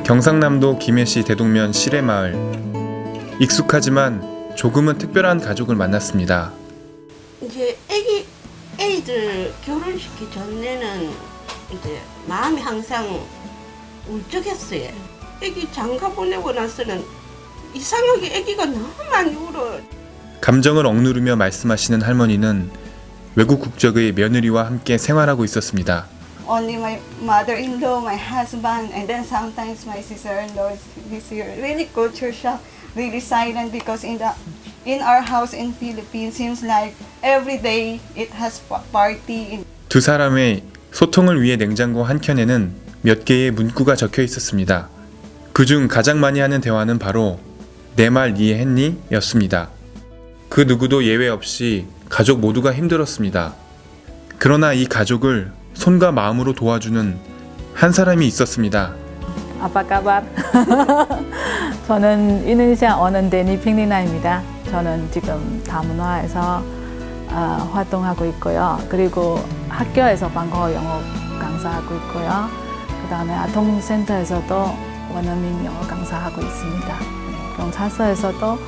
경상남도 김해시 대동면 시래마을. 익숙하지만 조금은 특별한 가족을 만났습니다. 이제 애들 결혼시키기 전에는 이제 마음이 항상 울적했어요. 애기 장가 보내고 나서는 이상하게 애기가 너무 많이 울어요. 감정을 억누르며 말씀하시는 할머니는 외국 국적의 며느리와 함께 생활하고 있었습니다. Only my mother-in-law, my husband, and then sometimes my sister-in-law is here. Really culture shock, really silent because in our house in Philippines seems like every day it has party. 두 사람의 소통을 위해 냉장고 한켠에는 몇 개의 문구가 적혀 있었습니다. 그중 가장 많이 하는 대화는 바로 내 말 이해했니? 였습니다. 그 누구도 예외 없이 가족 모두가 힘들었습니다. 그러나 이 가족을 손과 마음으로 도와주는 한 사람이 있었습니다. Apa kabar? 저는 인도네시아 오는 데니 핑리나입니다. 저는 지금 다문화에서 활동하고 있고요. 그리고 학교에서 방과 영어 강사하고 있고요. 그 다음에 아동센터에서도 원어민 영어 강사하고 있습니다. 경찰서에서도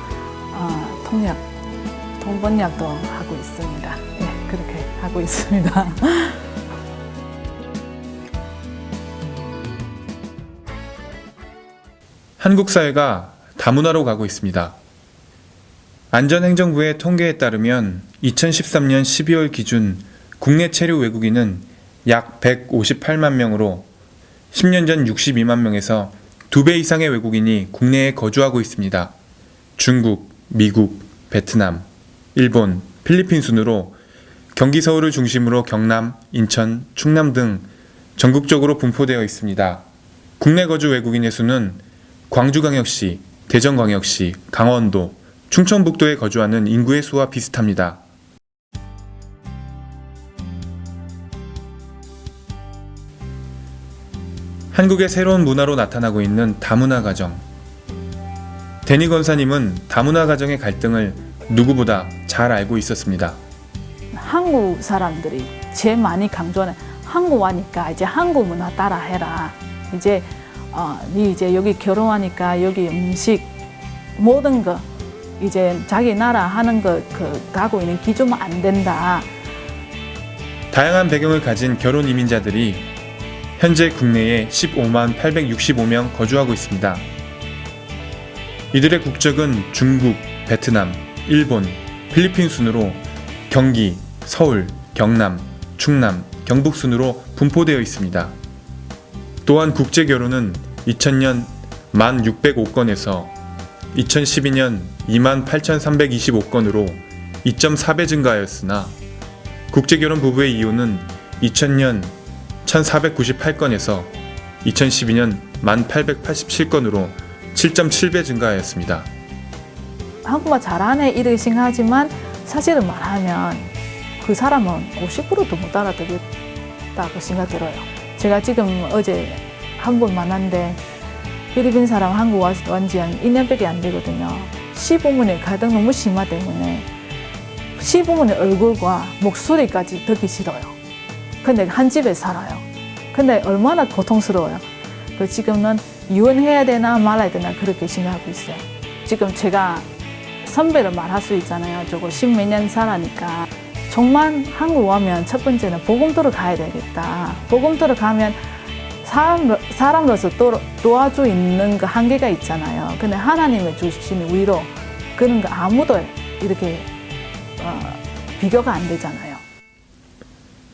통번역도 하고 있습니다. 네, 그렇게 하고 있습니다. 한국 사회가 다문화로 가고 있습니다. 안전행정부의 통계에 따르면 2013년 12월 기준 국내 체류 외국인은 약 158만 명으로 10년 전 62만 명에서 2배 이상의 외국인이 국내에 거주하고 있습니다. 중국, 미국, 베트남, 일본, 필리핀 순으로 경기 서울을 중심으로 경남, 인천, 충남 등 전국적으로 분포되어 있습니다. 국내 거주 외국인의 수는 광주광역시, 대전광역시, 강원도, 충청북도에 거주하는 인구의 수와 비슷합니다. 한국의 새로운 문화로 나타나고 있는 다문화 가정. 데니 권사님은 다문화 가정의 갈등을 누구보다 잘 알고 있었습니다. 한국 사람들이 제일 많이 강조하는 한국 와니까 이제 한국 문화 따라 해라. 니 이제 여기 결혼하니까 여기 음식 모든 거 이제 자기 나라 하는 거 가고 있는 기준은 안 된다. 다양한 배경을 가진 결혼 이민자들이 현재 국내에 15만 865명 거주하고 있습니다. 이들의 국적은 중국, 베트남, 일본, 필리핀 순으로 경기, 서울, 경남, 충남, 경북 순으로 분포되어 있습니다. 또한 국제 결혼은 2000년 1605건에서 2012년 28,325건으로 2.4배 증가하였으나 국제결혼 부부의 이혼은 2000년 1,498건에서 2012년 1,887건으로 7.7배 증가하였습니다. 한국말 잘하네 이렇게 생각하지만 사실은 말하면 그 사람은 50%도 못 알아듣겠다고 생각 들어요. 제가 지금 어제 한 분 만났는데 필리핀 사람 한국 완지 한 2년밖에 안 되거든요. 시부모님 갈등 너무 심하 때문에 시부모님 얼굴과 목소리까지 듣기 싫어요. 근데 한 집에 살아요. 근데 얼마나 고통스러워요. 지금은 이혼해야 되나 말아야 되나 그렇게 생각하고 있어요. 지금 제가 선배를 말할 수 있잖아요. 저거 10몇 년 살아니까 정말 한국 오면 첫 번째는 복음도로 가야 되겠다. 복음도로 가면 사람으로서 도와주 있는 그 한계가 있잖아요. 근데 하나님의 주시는 위로 그런 거 아무도 이렇게 비교가 안 되잖아요.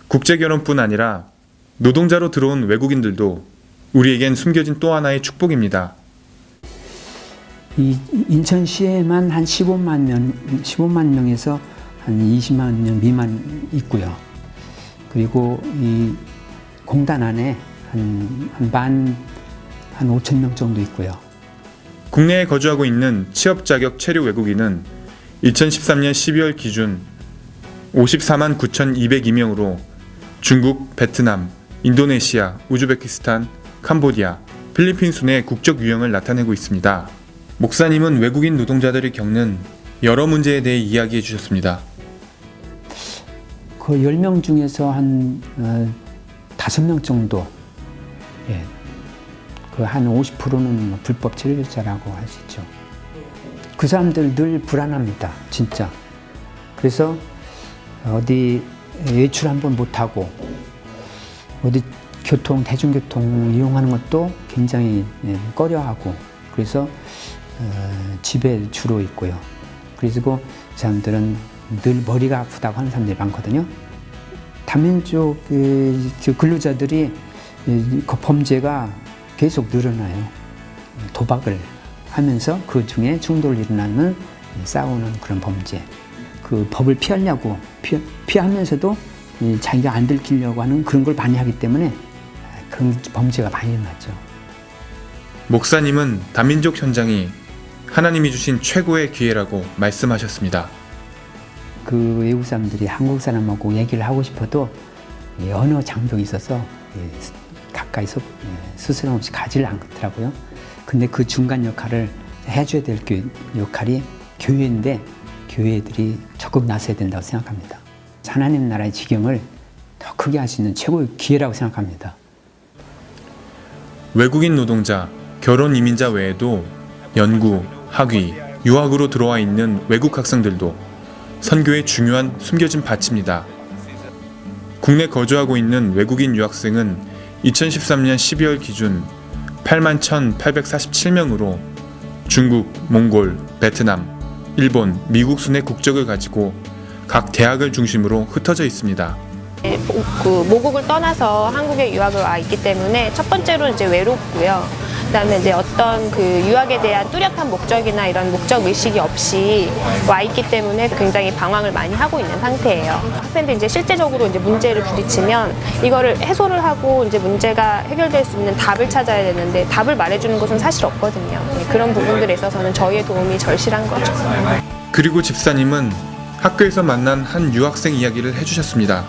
국제결혼뿐 아니라 노동자로 들어온 외국인들도 우리에겐 숨겨진 또 하나의 축복입니다. 이 인천시에만 한 15만 명에서 한 20만 명 미만 있고요. 그리고 이 공단 안에 한 5천 명 정도 있고요. 국내에 거주하고 있는 취업 자격 체류 외국인은 2013년 12월 기준 54만 9,202명으로 중국, 베트남, 인도네시아, 우즈베키스탄, 캄보디아, 필리핀 순의 국적 유형을 나타내고 있습니다. 목사님은 외국인 노동자들이 겪는 여러 문제에 대해 이야기해 주셨습니다. 그 10명 중에서 한 5명 정도 그 한 50%는 불법 체류자라고 할 수 있죠. 그 사람들 늘 불안합니다. 진짜. 그래서 어디 외출 한번 못하고 어디 대중교통 이용하는 것도 굉장히 꺼려하고 그래서 집에 주로 있고요. 그리고 그 사람들은 늘 머리가 아프다고 하는 사람들이 많거든요. 다민족 근로자들이 그 범죄가 계속 늘어나요. 도박을 하면서 그 중에 충돌이 일어나면 싸우는 그런 범죄. 그 법을 피하려고 피하면서도 자기가 안 들키려고 하는 그런 걸 많이 하기 때문에 그런 범죄가 많이 일어나죠. 목사님은 다민족 현장이 하나님이 주신 최고의 기회라고 말씀하셨습니다. 그 외국 사람들이 한국 사람하고 얘기를 하고 싶어도 언어 장벽이 있어서 가까이서 스스럼 없이 가지를 않더라고요. 근데 그 중간 역할을 해줘야 될 역할이 교회인데 교회들이 적극 나서야 된다고 생각합니다. 하나님 나라의 지경을 더 크게 할 수 있는 최고의 기회라고 생각합니다. 외국인 노동자, 결혼 이민자 외에도 연구, 학위, 유학으로 들어와 있는 외국 학생들도 선교의 중요한 숨겨진 밭입니다. 국내 거주하고 있는 외국인 유학생은 2013년 12월 기준 81,847명으로 중국, 몽골, 베트남, 일본, 미국 순의 국적을 가지고 각 대학을 중심으로 흩어져 있습니다. 그 모국을 떠나서 한국에 유학을 와 있기 때문에 첫 번째로 이제 외롭고요. 그다음에 이제 어떤 그 유학에 대한 뚜렷한 목적이나 이런 목적 의식이 없이 와 있기 때문에 굉장히 방황을 많이 하고 있는 상태예요. 학생들이 이제 실제적으로 이제 문제를 부딪히면 이거를 해소를 하고 이제 문제가 해결될 수 있는 답을 찾아야 되는데 답을 말해주는 것은 사실 없거든요. 그런 부분들에 있어서는 저희의 도움이 절실한 거죠. 그리고 집사님은 학교에서 만난 한 유학생 이야기를 해주셨습니다.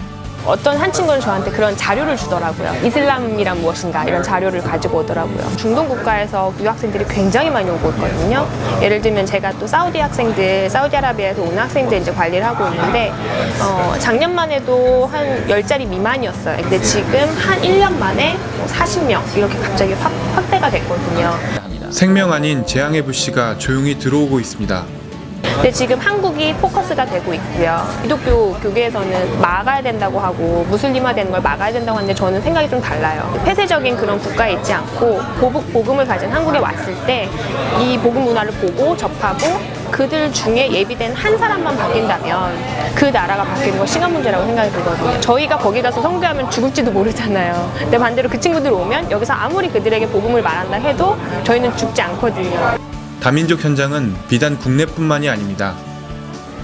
어떤 한 친구는 저한테 그런 자료를 주더라고요. 이슬람이란 무엇인가 이런 자료를 가지고 오더라고요. 중동 국가에서 유학생들이 굉장히 많이 오고 있거든요. 예를 들면 제가 또 사우디아라비아에서 온 학생들 이제 관리를 하고 있는데 작년만 해도 한 10자리 미만이었어요. 근데 지금 한 1년 만에 40명 이렇게 갑자기 확대가 됐거든요. 생명 아닌 재앙의 불씨가 조용히 들어오고 있습니다. 근데 지금 한국이 포커스가 되고 있고요. 기독교 교계에서는 막아야 된다고 하고 무슬림화되는 걸 막아야 된다고 하는데 저는 생각이 좀 달라요. 폐쇄적인 그런 국가에 있지 않고 복음을 가진 한국에 왔을 때 이 복음 문화를 보고 접하고 그들 중에 예비된 한 사람만 바뀐다면 그 나라가 바뀌는 건 시간 문제라고 생각이 들거든요. 저희가 거기 가서 선교하면 죽을지도 모르잖아요. 근데 반대로 그 친구들 오면 여기서 아무리 그들에게 복음을 말한다 해도 저희는 죽지 않거든요. 다민족 현장은 비단 국내뿐만이 아닙니다.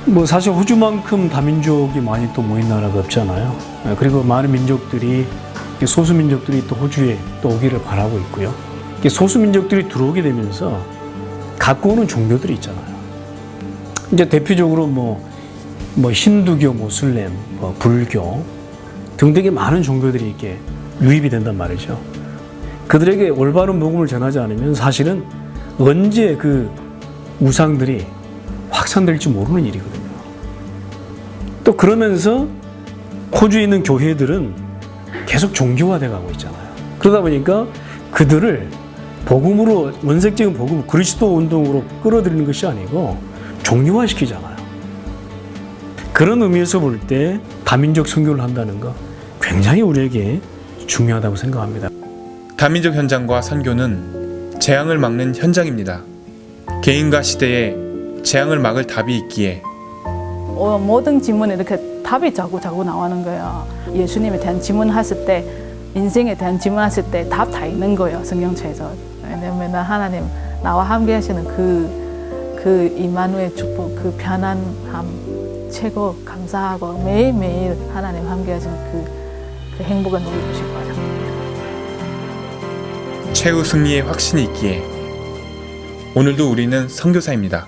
뭐 사실 호주만큼 다민족이 많이 또 모인 나라가 없잖아요. 그리고 많은 민족들이 소수 민족들이 또 호주에 또 오기를 바라고 있고요. 소수 민족들이 들어오게 되면서 갖고 오는 종교들이 있잖아요. 이제 대표적으로 뭐 힌두교, 모슬렘, 불교 등등의 많은 종교들이 이렇게 유입이 된단 말이죠. 그들에게 올바른 복음을 전하지 않으면 사실은 언제 그 우상들이 확산될지 모르는 일이거든요. 또 그러면서 호주에 있는 교회들은 계속 종교화돼 가고 있잖아요. 그러다 보니까 그들을 복음으로, 원색적인 복음, 그리스도 운동으로 끌어들이는 것이 아니고 종교화시키잖아요. 그런 의미에서 볼 때 다민족 선교를 한다는 거 굉장히 우리에게 중요하다고 생각합니다. 다민족 현장과 선교는 재앙을 막는 현장입니다. 개인과 시대에 재앙을 막을 답이 있기에 모든 질문에 이렇게 답이 자꾸 나오는 거예요. 예수님에 대한 질문하실 때, 인생에 대한 질문하실 때 답 다 있는 거예요, 성경책에서. 왜냐면 하나님 나와 함께 하시는 그 임마누엘 축복, 그 편안함 최고 감사하고 매일매일 하나님 함께 하시는 그 행복을 누리고 싶어요. 최후 승리의 확신이 있기에 오늘도 우리는 선교사입니다.